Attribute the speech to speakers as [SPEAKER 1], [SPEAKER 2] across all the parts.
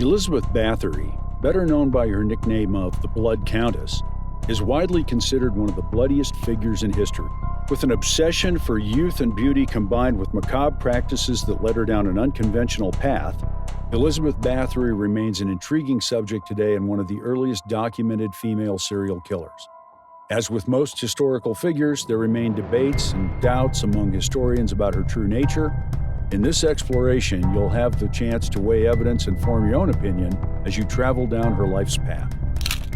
[SPEAKER 1] Elizabeth Bathory, better known by her nickname of the Blood Countess, is widely considered one of the bloodiest figures in history. With an obsession for youth and beauty combined with macabre practices that led her down an unconventional path, Elizabeth Bathory remains an intriguing subject today and one of the earliest documented female serial killers. As with most historical figures, there remain debates and doubts among historians about her true nature. In this exploration, you'll have the chance to weigh evidence and form your own opinion as you travel down her life's path.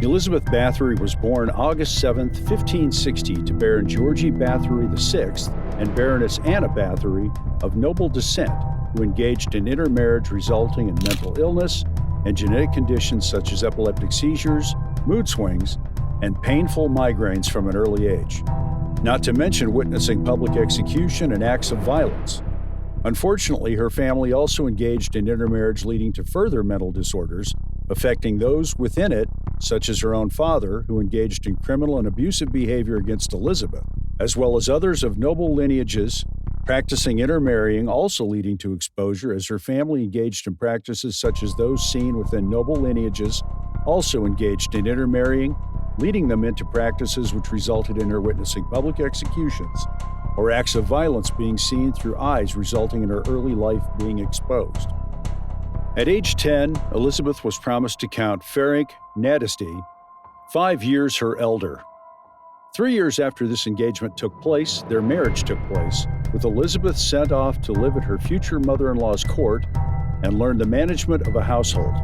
[SPEAKER 1] Elizabeth Bathory was born August 7, 1560, to Baron Georgy Bathory VI and Baroness Anna Bathory of noble descent, who engaged in intermarriage resulting in mental illness and genetic conditions such as epileptic seizures, mood swings, and painful migraines from an early age, not to mention witnessing public execution and acts of violence. Unfortunately, her family also engaged in intermarriage leading to further mental disorders, affecting those within it, such as her own father, who engaged in criminal and abusive behavior against Elizabeth, as well as others of noble lineages practicing intermarrying, also leading to exposure as her family engaged in practices such as those seen within noble lineages, also engaged in intermarrying, leading them into practices which resulted in her witnessing public executions or acts of violence being seen through eyes, resulting in her early life being exposed. At age 10, Elizabeth was promised to Count Ferenc Nadasdy, 5 years her elder. 3 years after this engagement took place, their marriage took place, with Elizabeth sent off to live at her future mother-in-law's court and learn the management of a household.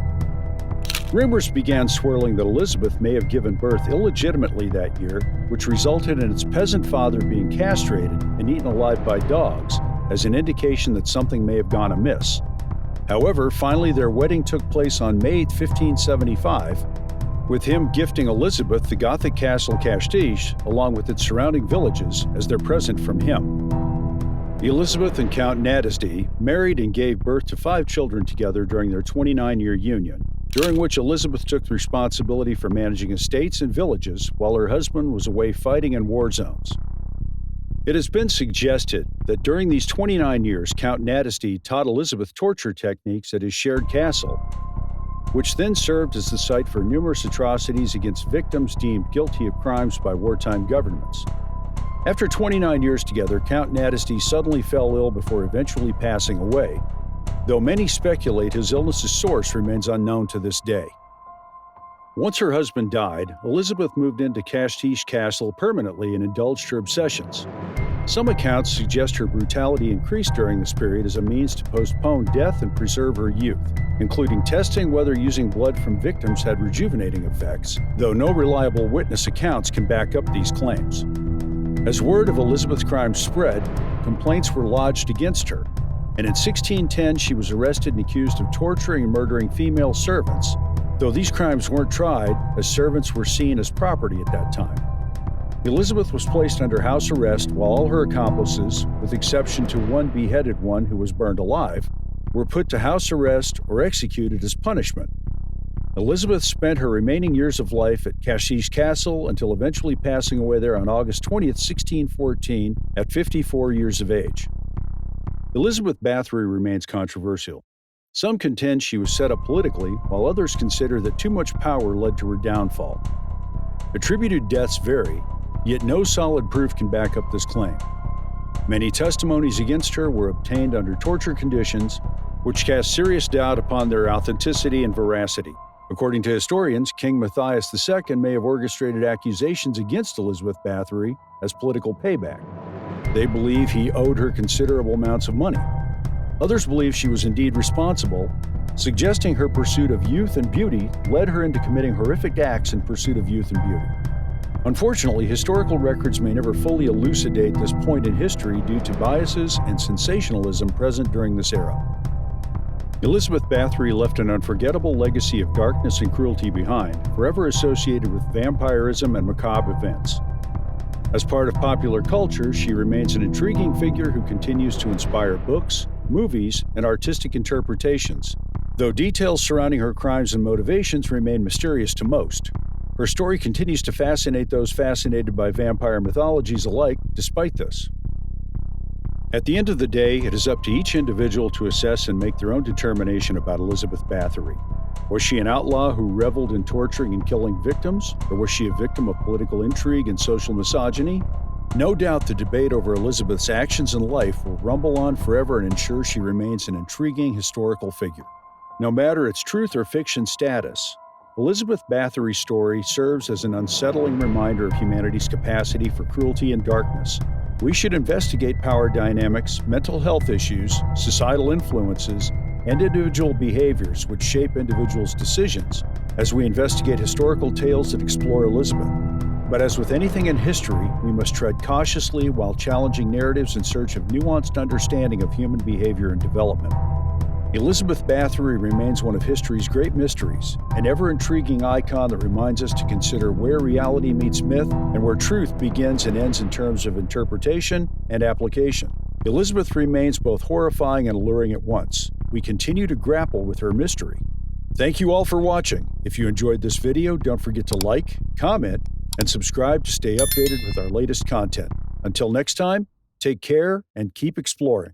[SPEAKER 1] Rumors began swirling that Elizabeth may have given birth illegitimately that year, which resulted in its peasant father being castrated and eaten alive by dogs as an indication that something may have gone amiss. However, finally their wedding took place on May 1575, with him gifting Elizabeth the Gothic castle Castige, along with its surrounding villages, as their present from him. Elizabeth and Count Nadasdy married and gave birth to 5 children together during their 29-year union, during which Elizabeth took the responsibility for managing estates and villages while her husband was away fighting in war zones. It has been suggested that during these 29 years, Count Nadasdy taught Elizabeth torture techniques at his shared castle, which then served as the site for numerous atrocities against victims deemed guilty of crimes by wartime governments. After 29 years together, Count Nadasdy suddenly fell ill before eventually passing away, though many speculate his illness's source remains unknown to this day. Once her husband died, Elizabeth moved into Castige Castle permanently and indulged her obsessions. Some accounts suggest her brutality increased during this period as a means to postpone death and preserve her youth, including testing whether using blood from victims had rejuvenating effects, though no reliable witness accounts can back up these claims. As word of Elizabeth's crimes spread, complaints were lodged against her, and in 1610 she was arrested and accused of torturing and murdering female servants, though these crimes weren't tried as servants were seen as property at that time. Elizabeth was placed under house arrest while all her accomplices, with exception to one beheaded one who was burned alive, were put to house arrest or executed as punishment. Elizabeth spent her remaining years of life at Castige Castle until eventually passing away there on August 20, 1614, at 54 years of age. Elizabeth Bathory remains controversial. Some contend she was set up politically, while others consider that too much power led to her downfall. Attributed deaths vary, yet no solid proof can back up this claim. Many testimonies against her were obtained under torture conditions, which cast serious doubt upon their authenticity and veracity. According to historians, King Matthias II may have orchestrated accusations against Elizabeth Bathory as political payback. They believe he owed her considerable amounts of money. Others believe she was indeed responsible, suggesting her pursuit of youth and beauty led her into committing horrific acts in pursuit of youth and beauty. Unfortunately, historical records may never fully elucidate this point in history due to biases and sensationalism present during this era. Elizabeth Bathory left an unforgettable legacy of darkness and cruelty behind, forever associated with vampirism and macabre events. As part of popular culture, she remains an intriguing figure who continues to inspire books, movies, and artistic interpretations, though details surrounding her crimes and motivations remain mysterious to most. Her story continues to fascinate those fascinated by vampire mythologies alike, despite this. At the end of the day, it is up to each individual to assess and make their own determination about Elizabeth Bathory. Was she an outlaw who reveled in torturing and killing victims, or was she a victim of political intrigue and social misogyny? No doubt the debate over Elizabeth's actions and life will rumble on forever and ensure she remains an intriguing historical figure. No matter its truth or fiction status, Elizabeth Bathory's story serves as an unsettling reminder of humanity's capacity for cruelty and darkness. We should investigate power dynamics, mental health issues, societal influences, and individual behaviors which shape individuals' decisions as we investigate historical tales that explore Elizabeth. But as with anything in history, we must tread cautiously while challenging narratives in search of nuanced understanding of human behavior and development. Elizabeth Bathory remains one of history's great mysteries, an ever-intriguing icon that reminds us to consider where reality meets myth and where truth begins and ends in terms of interpretation and application. Elizabeth remains both horrifying and alluring at once. We continue to grapple with her mystery. Thank you all for watching. If you enjoyed this video, don't forget to like, comment, and subscribe to stay updated with our latest content. Until next time, take care and keep exploring.